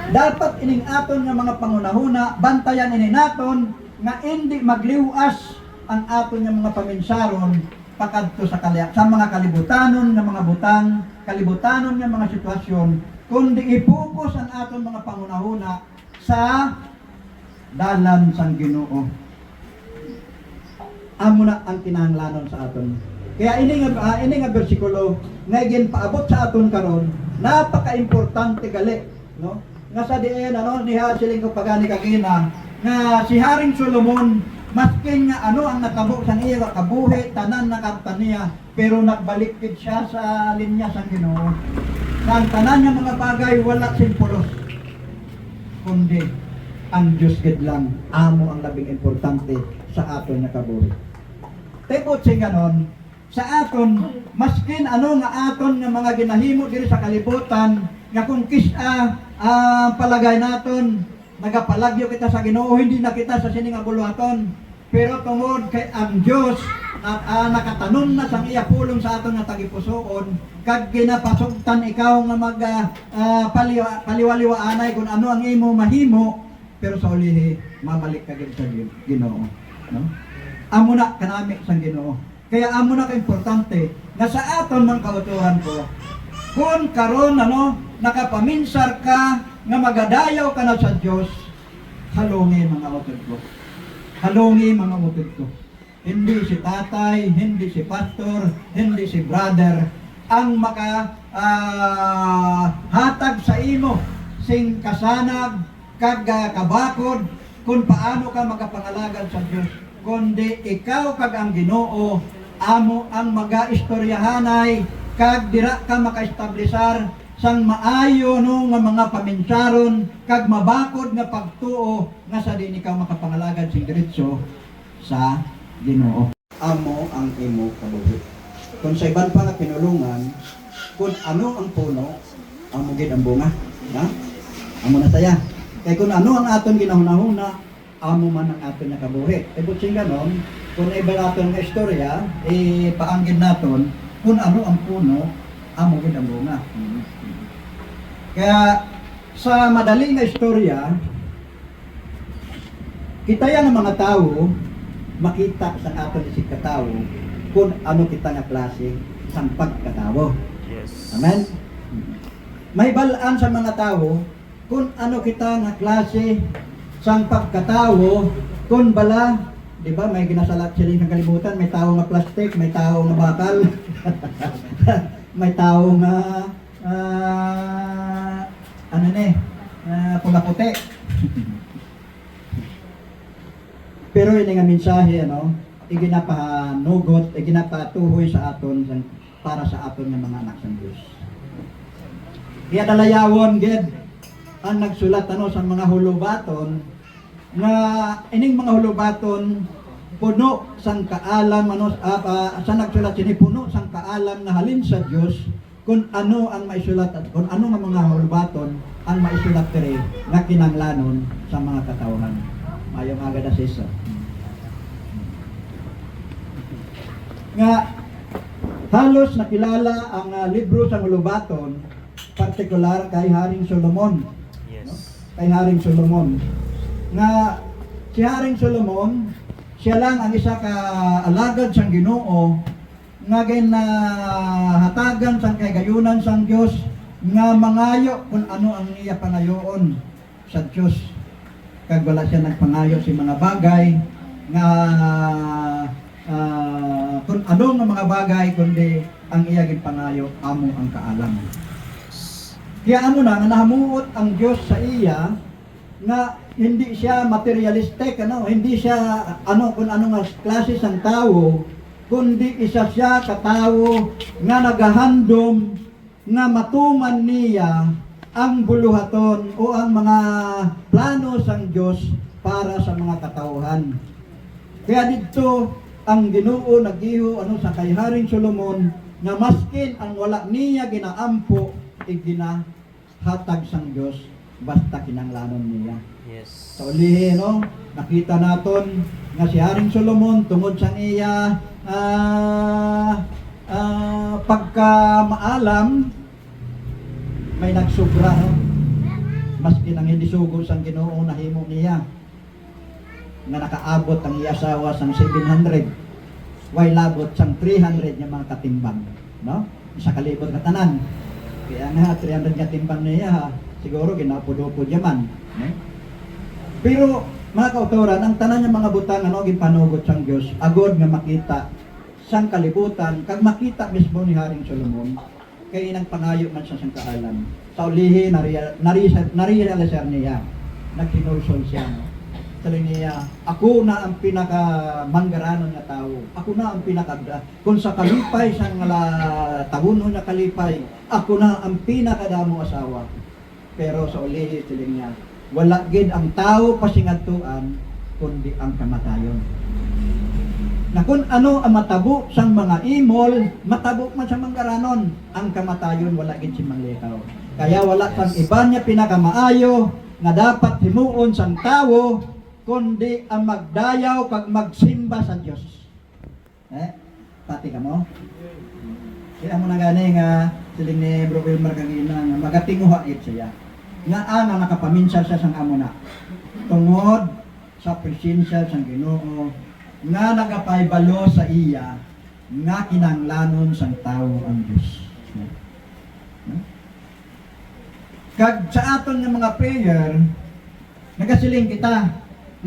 Dapat ining aton nga mga pangunahuna, bantayan ini naton nga hindi magliwas ang aton nga mga paminsaron pakadto sa mga kalibutanon nga mga butang, kalibutanon nga mga sitwasyon, kundi i-focus ang aton mga pangunahuna sa dalan sang Ginoo. Amo na ang kinahanglanon sa aton. Kaya ini nga bersikulo nga ginpaabot sa aton karon, napaka-importante gali, no? Nga sa diin niha siling ko pagani kagina nga si Haring Solomon maskin nga ang nakabo sang iya kabuhi tanan nakabtan niya, pero nagbalikpid siya sa linya sang Ginoo. Ang tanan nga mga bagay wala simpulos, kundi ang Diyos gid lang amo ang labing importante sa aton nga kabuhi. Tepot sing ganon, sa aton maskin nga aton nga mga ginahimo diri sa kalibutan nga kung kisa palagay naton nagapalagyo kita sa Ginoo, hindi na kita sa sining aguluhaton, pero tungod kay ang Dios nakatanon na sang iya pulong sa aton nga tagipusoon, kag ginapasugtan ikaw nga mag paliwaliwaanay kung ano ang imo mahimo, pero sa ulihi mabalik ka gid sa Ginoo, no? Amo na kanami sang Ginoo. Kaya amo na ka importante nga sa aton mga kautuhan ko, kung karon nakapaminsar ka nga magadayaw ka na sa Dios, halungi mga utod ko. Halungi mga utod ko. Hindi si tatay, hindi si pastor, hindi si brother ang hatag sa imo sing kasanag kag kabakod kung paano ka magapangalagad sa Dios, kundi ikaw kag ang Ginoo amo ang magaistoryahanay kag dira ka makaestablisar sang maayo nga mga paminsaron kag mabakod nga pagtuo nga sa din ikaw makapangalagad sing diretso sa Ginoo. Amo ang imo kabuhi. Kung sa iban pa nga pinulungan, kung ano ang puno, amo gid ang bunga, ha? Amo na saya. Kay kung ano ang aton ginahuna-huna, amo man ang aton nga kabuhi. Ibot sing ganon, kung iba naton nga istorya, paanggid naton kung ano ang puno, amo gid ang bunga. Kaya sa madaling na istorya, kita yan ang mga tao, makita sa aton isig katao kung ano kita nga klase sang pagkatao. Yes. Amen? May balaan sa mga tao kung ano kita nga klase sang pagkatao, kung bala, di ba, may ginasalat sila ng kalibutan, may tao nga plastic, may tao nga bakal, may tao nga pula-puti. Pero yun nga mensahe, iginapanugot, iginapatuhoy sa aton para sa aton nga mga anak sa Diyos. Kaya dalayawon gid ang nagsulat sa mga hulubaton nga ining mga hulubaton puno sang kaalam sa nagsulat sini puno sang kaalam na halin sa Dios kung ano ang maisulat at kung ano nga mga hulubaton ang maisulat diri nga kinahanglanon sa mga katawhan. Mayong agad asisa. Nga halos nakilala ang libro sa hulubaton partikular kay Haring Solomon. Yes. No? Kay Haring Solomon. Nga si Haring Solomon, siya lang ang isa ka alagad sang Ginoo nga hatagan sang kagayunan sang Dios nga mangayo kung ano ang iya pangayoon sa Dios. Kag wala siya nagpangayo si mga bagay nga kung ano nga mga bagay kundi ang iya ginpangayo amo ang kaalam. Kaya amo na nga nahamuot ang Dios sa iya nga hindi siya materialistic, hindi siya kung ano nga klase sang tao, kundi isa siya katawo nga nagahandom nga matuman niya ang buluhaton o ang mga plano sang Dios para sa mga katawhan. Kaya dito ang Ginoo nagiho sa kay Haring Solomon nga maskin ang wala niya ginaampo ginahatag sang Dios basta kinanglanon niya. Yes. Sa ulihin, nakita naton nga si Haring Solomon tungod sang iya pagka maalam may nagsubra, maski nang hindi sugod sang Ginoo nahimo niya nga nakaabot ang iya asawa sang 700 way labot sang 300 nga mga katimbang, no? Sa kalibot ka tanan. Kaya nga 300 nga timbang niya siguro ginapod-upod yaman, no? Pero mga kautoran, ang tanan nga mga butang ano ginpanugot sang Dios agod nga makita sang kalibutan kag makita mismo ni Haring Solomon kay inang pangayo man siya sang kaalam. Sa ulihi nare-realize niya, naghinulsol siya. Sabi niya, ako na ang pinaka-manggaranon na tao. Ako na ang kung sa kalipay sang tabunon na kalipay, ako na ang pinakadamo asawa. Pero sa ulihi sila niya, wala gid ang tao pasingadtuan kundi ang kamatayon. Na kung ano ang matabo sang mga imol, matabo man sa manggaranon, ang kamatayon wala gid si manglikaw. Kaya wala kang iba niya pinakamaayo nga dapat himuon sang tawo kundi ang magdayaw kag magsimba sa Dios. Pati ka mo? Kaya mo na gani nga siling ni Bro Wilmer kagina nga magatinguha it siya. Nga ana nakapaminsa siya sang amo na. Tungod sa presensya sang Ginoo nga nagapaybalo sa iya nga kinahanglanon sang tawo ang Dios. Kag sa aton nga mga prayer, nagasiling kita,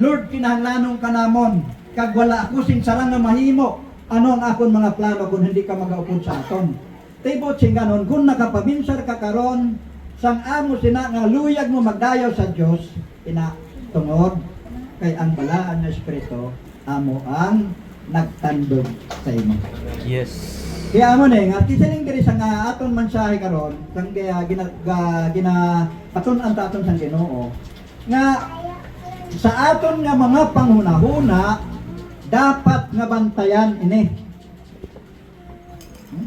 Lord, kinahanglanon ka namon, kag wala ako sing sarang nga mahimo. Ano ang akon mga plano kung hindi ka magaupod sa aton? Tibot sing ganon, kung nakapabinsar ka karon, sang amo sina nga luyag mo magdayaw sa Dios, tungod kay ang balaan nga espiritu amo ang nagtandog sa imo. Yes. Kaya amo ne nga kisiling diri sa nga aton mensahe karon kang patun-an ta aton sang Ginoo nga sa aton nga mga panghunahuna dapat nga bantayan ini.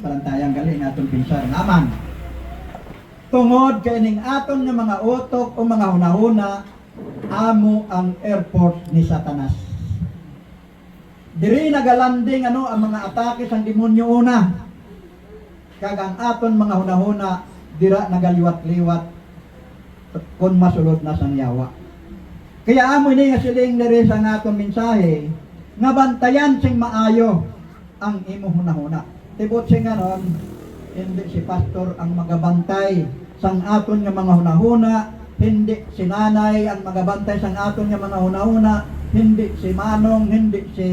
Palantayan gali nga aton pinsar naman. Tungod kay ning aton nga mga utok o mga hunahuna amo ang airport ni Satanas. Diri nagalanding ang mga atake sang demonyo una. Kag ang aton mga hunahuna dira nagaliwat-liwat kon masulod na sang yawa. Kaya amo ini nga siling diri sa aton mensahe nga bantayan sing maayo ang imo hunahuna. Tibot sing ganon, hindi si pastor ang magabantay sang aton nga mga hunahuna, hindi si nanay ang magabantay sang aton nga mga hunahuna, hindi si manong, hindi si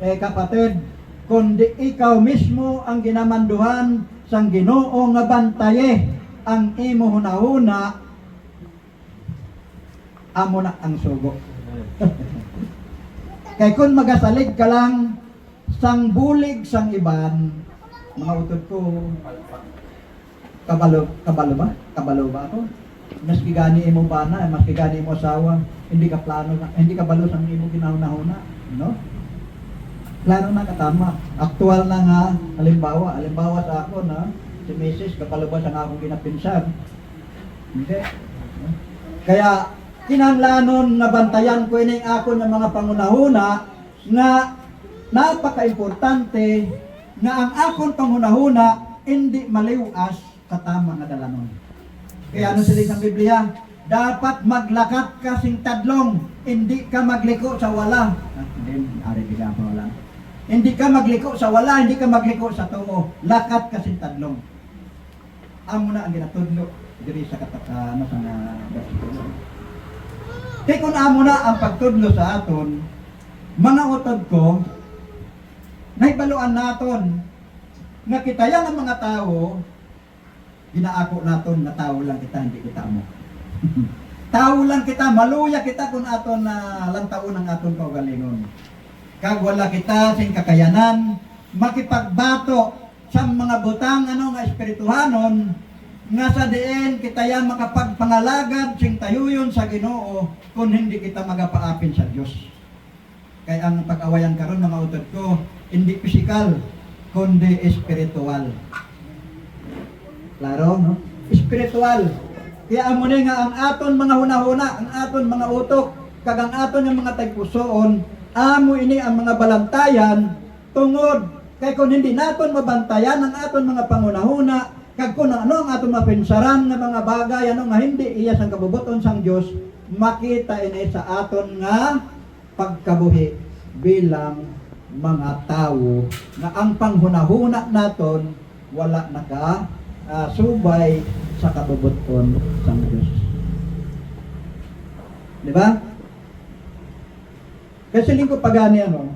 kapatid, kundi ikaw mismo ang ginamanduhan sang Ginoo nga bantaye ang imo hunahuna, amo na ang sugo. Kay kun magasalig ka lang sang bulig sang iban, mga utod ko, kabalo ba ako? Maski gani imo bana, maski gani imo asawa, hindi ka plano na, hindi ka balo sang imo ginahuna, no? Plano na katama. Aktual na nga, halimbawa sa ako na si Mrs. kapalabas ang akong ginapinsan. Hindi. Kaya kinahanglanon na bantayan ko ining ako ng mga pangunahuna nga napaka-importante nga ang akong pangunahuna hindi maliwas sa tama nga dalanon. Kaya ano sila sa Biblia? Dapat maglakat ka sing tadlong, hindi ka magliko sa wala. Hindi, ari bigyan pa wala. Hindi ka magliko sa wala, hindi ka magliko sa tuo. Lakat kasi tadlong. Amo na ang ginatudlo diri sa katakano sa bersikulo. Kaya kung amo na ang pagtudlo sa aton, mga utod ko, nahibaluan naton nga kita yang ang mga tao, ginaako naton na tao lang kita, hindi kita amo. Tao lang kita, maluya kita kung aton na lantaon ang aton kaugalingon. Kag wala kita sing kakayanan makipagbato sa mga butang nga espirituhanon nga sa diin kita yang makapagpangalagad sing tayuyon sa Ginoo kung hindi kita magapaapin sa Dios. Kaya ang pag-awayan karon mga utod ko hindi pisikal kundi espiritual. Klaro, no? Espiritual. Kaya amo ni nga ang aton mga hunahuna, ang aton mga utok, kag ang aton nga mga tagpusoon, amo ini ang mga balantayan tungod kay kung hindi naton mabantayan ang aton mga pangunahuna, Kag kun ano ang atong mapinsaran nga mga bagay ano nga hindi iya sang kabubuton sang Dios, makita ini sa aton nga pagkabuhi bilang mga tao nga ang panghunahuna naton wala naka subay sa kabubuton sang Dios. Di ba? Kasi lingko pagani ano,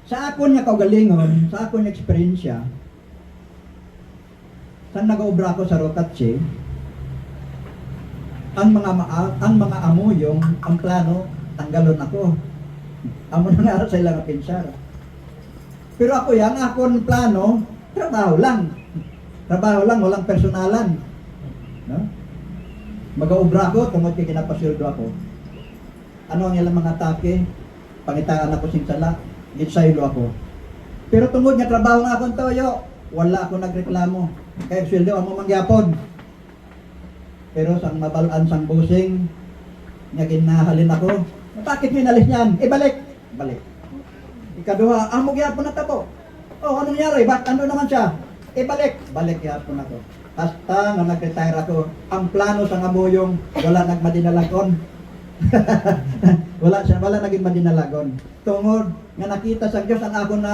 sa akon nga kaugalingon, sa akon nga eksperyensya, saan nag-obra ko sa Rotatsi, ang mga amuyong, ang plano, tanggalon ako. Amo na nga sa ilang pinsara. Pero ako yan, akong plano, trabaho lang. Trabaho lang, walang personalan. No? Mag-obra ko, tungod kay kinapasildo ako. Ano ang ilang mga atake? Pangitaan ako sinsala, gitsaylo ako. Pero tungod nga trabaho nga akong toyo, wala ako nagreklamo. Kaya sweldo ang mangyapon. Pero sang mabalaan sang busing, nga ginahalin ako, bakit minalis niyan? Balik. Balik. Ikaduha, amo gyapon na tabo. Oh, ano nangyari? Ano naman siya? Balik. Balik gyapon ako. Hasta nga nag-retire ako, ang plano sa amuyong wala nagmadinalagon. wala naging madinalagon. Tungod nga nakita sa Dios ang ako na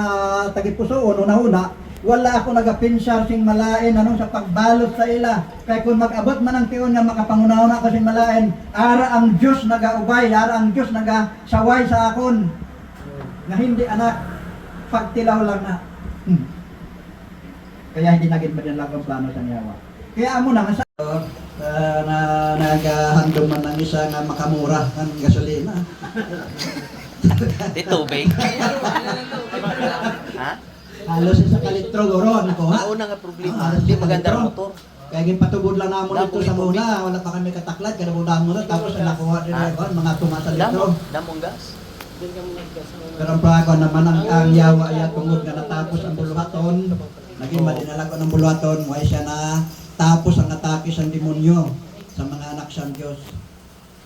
tagipuso una-una, wala ako nagapinsar sing malain anong sa pagbalot sa ila. Kaya kung mag-abot man ang tiyon nga makapangunauna ko sing malain, ara ang Dios nagaubay, ara ang Dios nagasaway sa akon. Nga hindi anak, pagtilaw lang na. Kaya hindi naging madinalagon plano sa niyawa. Kaya amo na sa na naghandom man ng isa nga makamura ng gasolina. Di tubig. Ha? Halos sa kalitro goro ano ko ha? Una nga problema, hindi maganda ang motor. Kaya gipatubod lang namo dito sa muna, wala pa kami kataklad, kada mo mo tapos nakuha din mga tumasa litro. Damong gas. Pero ang plako naman ang yawa ay tungod nga natapos ang buluhaton. Naging madinalagon ang buluhaton, way siya na tapos ang atake sa demonyo sa mga anak sa Diyos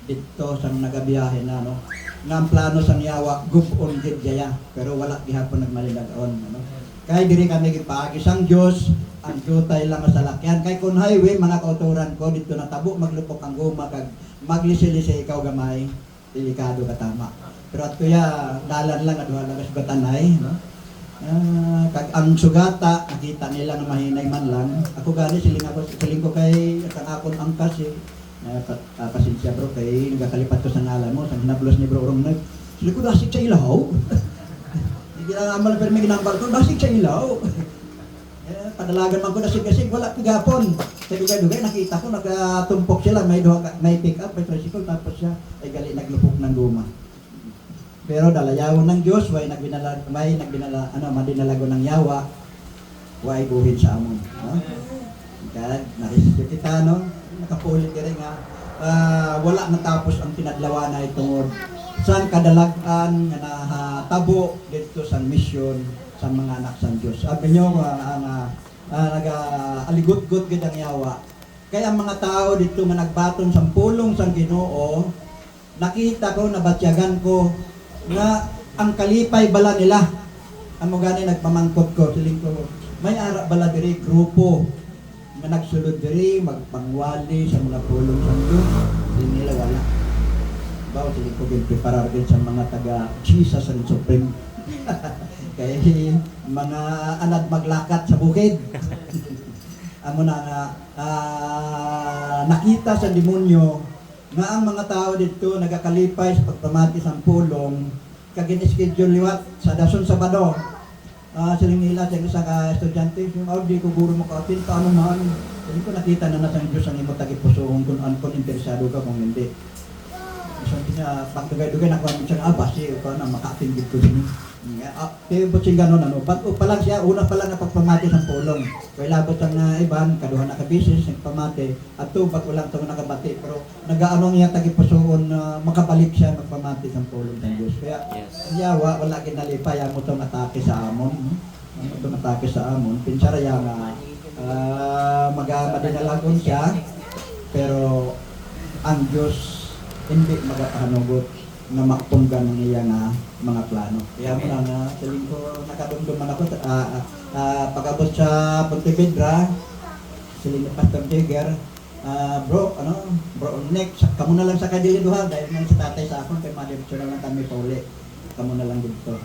dito sa nagabiyahe na no. Nga ang plano sa yawa gupon gid jaya pero wala gihapon nagmalidagon ano. Kay diri kami gipaagi sang Dios ang jutay lang sa lakyan kay kun highway mga kauturan ko dito natabo maglupok ang guma kag maglisi-lisi ikaw gamay delikado ka tama. Pero at kuya dalan lang aduha lang sa batanay no. Kag ang sugata nakita nila nga mahinay man lang ako gani siling ko kay ang akon angkas pasensya bro kay nagakalipat ko sa ngalan mo sa hinablos ni bro Rom nag sila ko dasig sa ilaw hindi na amal pero may ginambal ko dasig sa ilaw padalagan man ko dasig-dasig wala pigapon sa dugay-dugay nakita ko nagatumpok sila may pick up may tricycle tapos siya ay gali naglupok ng guma. Pero dalayawon ng Diyos, may madinalago ng yawa, way buhin sa amon. No? Kaya narisip kita, no? Nakapulit ka rin nga, wala natapos ang pinadlawa na itungod. Saan kadalagan nga natabo dito sa misyon sa mga anak sa Diyos. Sabi nyo, nag-aligot-got ang yawa. Kaya ang mga tao dito nga nagbaton sa pulong sa Ginoo, nakita ko, nabatyagan ko, nga ang kalipay bala nila amo gani nagpamangkot ko siling ko may ara bala diri grupo nga nagsulod diri magpangwali sa mga pulong santo hindi nila wala bawo siling ko gipreparar din sa mga taga Jesus and Supreme kay mga anad maglakat sa bukid amo na nga nakita sa demonyo nga ang mga tao dito nagakalipay sa pagpamati sa pulong kag in-schedule liwat sa dason Sabado. Siling nila sa isa ka estudyante, yung di ko guro mo ka-attend paano man. Hindi ko nakita na nasa Diyos ang imo tagipusoon kung interesado ka kung hindi. So niya pagdugay-dugay na kuan siya basi ko na maka-attend dito din. Kaya buting ganon ano, bago pa lang siya, una pa lang na pagpamati sa pulong. Kaya labot ang iban, kaduha na ka-business, nagpamati, at to, bago lang ito nakabati, pero nag-aanong niya tagipusoon na makabalik siya magpamati sa pulong ng Diyos. Kaya, yawa, wala kinalipay, amo itong atake sa amon. Amo itong atake sa amon. Pinsara yang madinalagon siya, pero ang Diyos hindi magkakahanugot. na makapunggan ng iyang mga plano. Kaya mo lang siling ko nakadumduman ako pag-abot sa Pontevedra, siling ni Pastor Jagger, bro, next, kamo na lang sa Kadiliduha dahil nang sa tatay sa akon kay Mother na lang kami pauli. Kamo na lang dito.